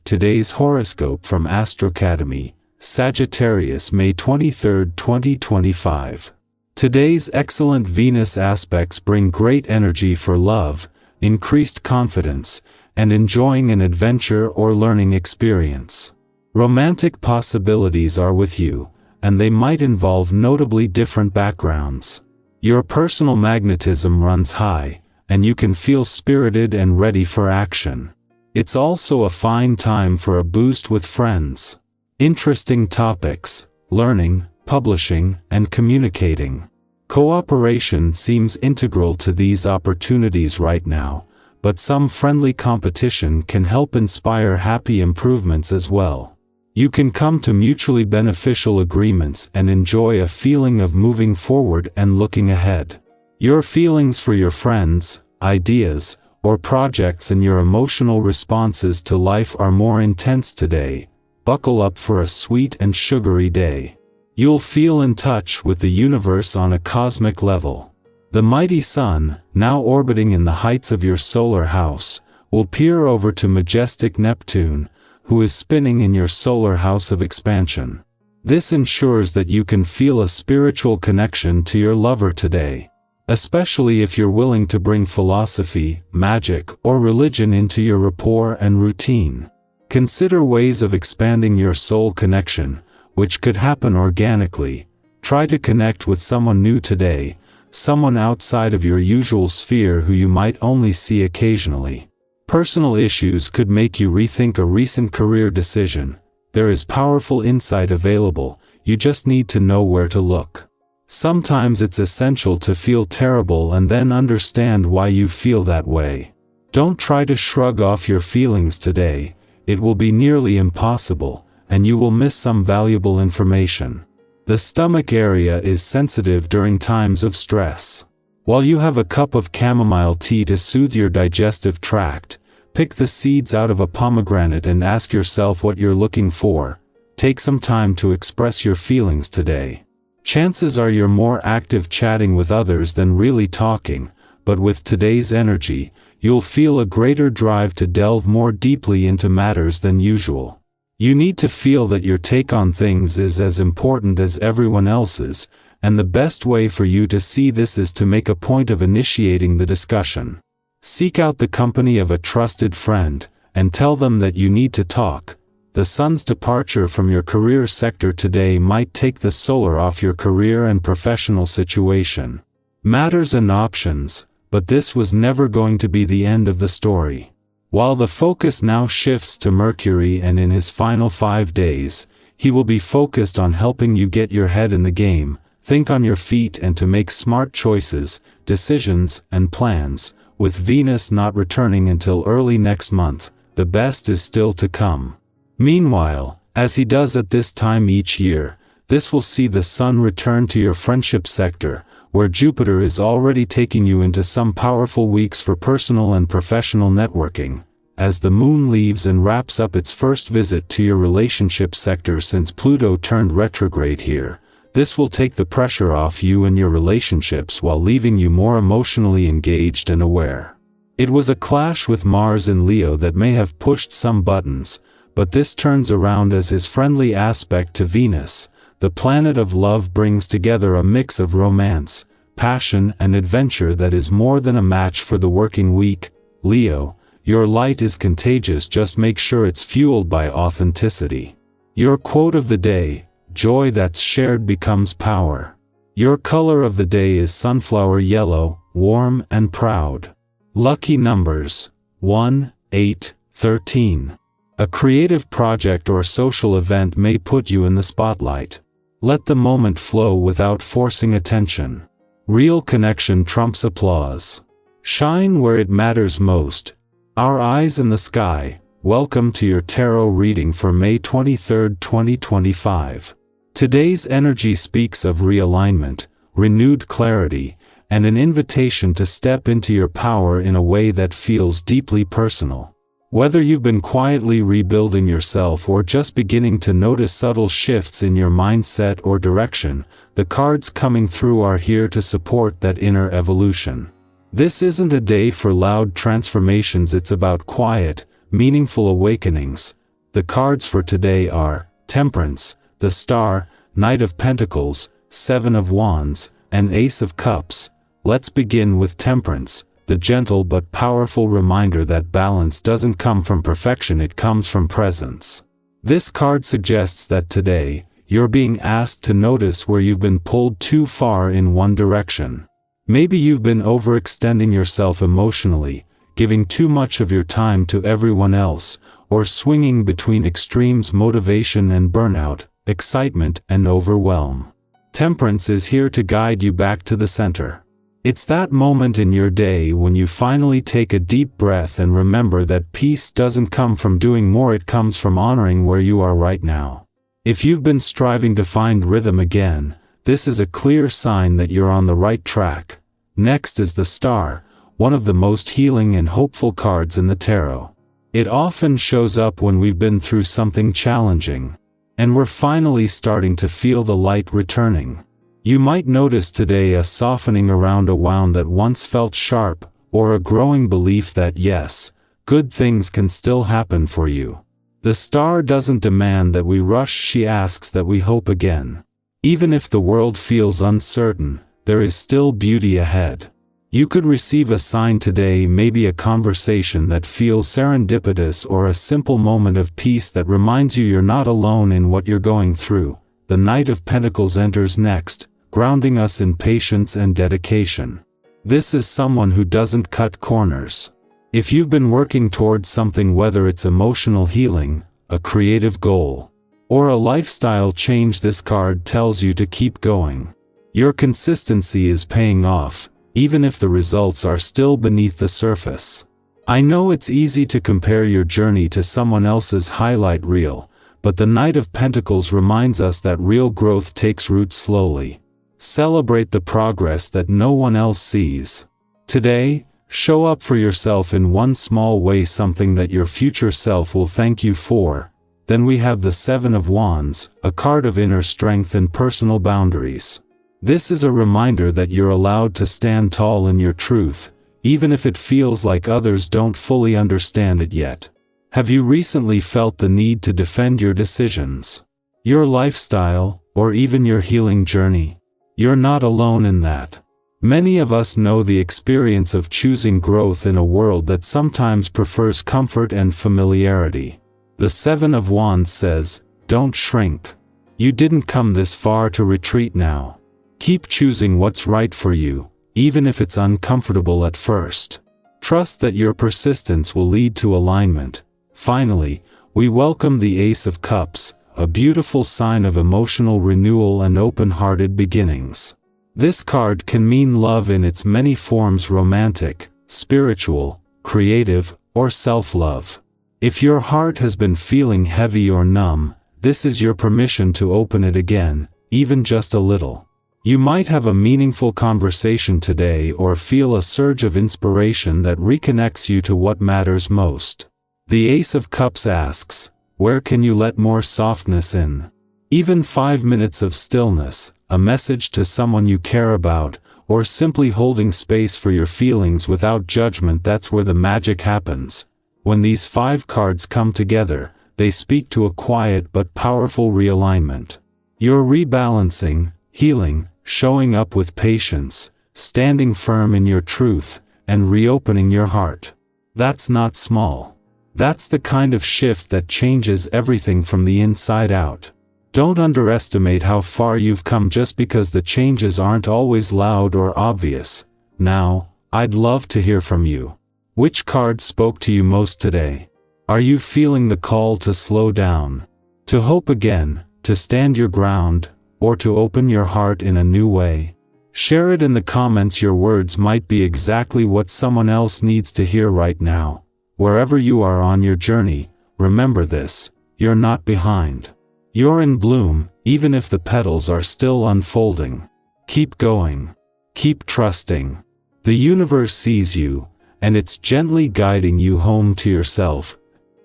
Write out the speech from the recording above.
Today's horoscope from Astrocademy, Sagittarius, May 23, 2025. Today's excellent Venus aspects bring great energy for love, increased confidence, and enjoying an adventure or learning experience. Romantic possibilities are with you, and they might involve notably different backgrounds. Your personal magnetism runs high, and you can feel spirited and ready for action. It's also a fine time for a boost with friends. Interesting topics: learning, publishing, and communicating. Cooperation seems integral to these opportunities right now, but some friendly competition can help inspire happy improvements as well. You can come to mutually beneficial agreements and enjoy a feeling of moving forward and looking ahead. Your feelings for your friends, ideas, or projects and your emotional responses to life are more intense today. Buckle up for a sweet and sugary day. You'll feel in touch with the universe on a cosmic level. The mighty sun, now orbiting in the heights of your solar house, will peer over to majestic Neptune, who is spinning in your solar house of expansion. This ensures that you can feel a spiritual connection to your lover today, especially if you're willing to bring philosophy, magic, or religion into your rapport and routine. Consider ways of expanding your soul connection, which could happen organically. Try to connect with someone new today, someone outside of your usual sphere who you might only see occasionally. Personal issues could make you rethink a recent career decision. There is powerful insight available, you just need to know where to look. Sometimes it's essential to feel terrible and then understand why you feel that way. Don't try to shrug off your feelings today. It will be nearly impossible, and you will miss some valuable information. The stomach area is sensitive during times of stress. While you have a cup of chamomile tea to soothe your digestive tract, pick the seeds out of a pomegranate and ask yourself what you're looking for. Take some time to express your feelings today. Chances are you're more active chatting with others than really talking, but with today's energy, you'll feel a greater drive to delve more deeply into matters than usual. You need to feel that your take on things is as important as everyone else's, and the best way for you to see this is to make a point of initiating the discussion. Seek out the company of a trusted friend, and tell them that you need to talk. The sun's departure from your career sector today might take the solar off your career and professional situation. Matters and options, but this was never going to be the end of the story. While the focus now shifts to Mercury, and in his final 5 days, he will be focused on helping you get your head in the game, think on your feet, and to make smart choices, decisions, and plans. With Venus not returning until early next month, the best is still to come. Meanwhile, as he does at this time each year, this will see the sun return to your friendship sector, where Jupiter is already taking you into some powerful weeks for personal and professional networking. As the moon leaves and wraps up its first visit to your relationship sector since Pluto turned retrograde here, this will take the pressure off you and your relationships while leaving you more emotionally engaged and aware. It was a clash with Mars in Leo that may have pushed some buttons, but this turns around as his friendly aspect to Venus, the planet of love, brings together a mix of romance, passion, and adventure that is more than a match for the working week. Leo, your light is contagious, just make sure it's fueled by authenticity. Your quote of the day: joy that's shared becomes power. Your color of the day is sunflower yellow, warm and proud. Lucky numbers: 1, 8, 13. A creative project or social event may put you in the spotlight. Let the moment flow without forcing attention. Real connection trumps applause. Shine where it matters most. Our eyes in the sky. Welcome to your tarot reading for May 23, 2025. Today's energy speaks of realignment, renewed clarity, and an invitation to step into your power in a way that feels deeply personal. Whether you've been quietly rebuilding yourself or just beginning to notice subtle shifts in your mindset or direction, the cards coming through are here to support that inner evolution. This isn't a day for loud transformations, it's about quiet, meaningful awakenings. The cards for today are Temperance, the Star, Knight of Pentacles, Seven of Wands, and Ace of Cups. Let's begin with Temperance, the gentle but powerful reminder that balance doesn't come from perfection, it comes from presence. This card suggests that today, you're being asked to notice where you've been pulled too far in one direction. Maybe you've been overextending yourself emotionally, giving too much of your time to everyone else, or swinging between extremes, motivation and burnout, excitement and overwhelm. Temperance is here to guide you back to the center. It's that moment in your day when you finally take a deep breath and remember that peace doesn't come from doing more, it comes from honoring where you are right now. If you've been striving to find rhythm again, this is a clear sign that you're on the right track. Next is the Star, one of the most healing and hopeful cards in the tarot. It often shows up when we've been through something challenging, and we're finally starting to feel the light returning. You might notice today a softening around a wound that once felt sharp, or a growing belief that yes, good things can still happen for you. The Star doesn't demand that we rush, she asks that we hope again. Even if the world feels uncertain, there is still beauty ahead. You could receive a sign today, maybe a conversation that feels serendipitous or a simple moment of peace that reminds you you're not alone in what you're going through. The Knight of Pentacles enters next, grounding us in patience and dedication. This is someone who doesn't cut corners. If you've been working towards something, whether it's emotional healing, a creative goal, or a lifestyle change, this card tells you to keep going. Your consistency is paying off, even if the results are still beneath the surface. I know it's easy to compare your journey to someone else's highlight reel, but the Knight of Pentacles reminds us that real growth takes root slowly. Celebrate the progress that no one else sees. Today, show up for yourself in one small way, something that your future self will thank you for. Then we have the Seven of Wands, a card of inner strength and personal boundaries. This is a reminder that you're allowed to stand tall in your truth, even if it feels like others don't fully understand it yet. Have you recently felt the need to defend your decisions, your lifestyle, or even your healing journey? You're not alone in that. Many of us know the experience of choosing growth in a world that sometimes prefers comfort and familiarity. The Seven of Wands says, don't shrink. You didn't come this far to retreat now. Keep choosing what's right for you, even if it's uncomfortable at first. Trust that your persistence will lead to alignment. Finally, we welcome the Ace of Cups, a beautiful sign of emotional renewal and open-hearted beginnings. This card can mean love in its many forms: romantic, spiritual, creative, or self-love. If your heart has been feeling heavy or numb, this is your permission to open it again, even just a little. You might have a meaningful conversation today or feel a surge of inspiration that reconnects you to what matters most. The Ace of Cups asks, where can you let more softness in? Even 5 minutes of stillness, a message to someone you care about, or simply holding space for your feelings without judgment, that's where the magic happens. When these 5 cards come together, they speak to a quiet but powerful realignment. You're rebalancing, healing, showing up with patience, standing firm in your truth, and reopening your heart. That's not small. That's the kind of shift that changes everything from the inside out. Don't underestimate how far you've come just because the changes aren't always loud or obvious. Now, I'd love to hear from you. Which card spoke to you most today? Are you feeling the call to slow down, to hope again, to stand your ground, or to open your heart in a new way? Share it in the comments. Your words might be exactly what someone else needs to hear right now. Wherever you are on your journey, remember this: you're not behind. You're in bloom, even if the petals are still unfolding. Keep going. Keep trusting. The universe sees you, and it's gently guiding you home to yourself.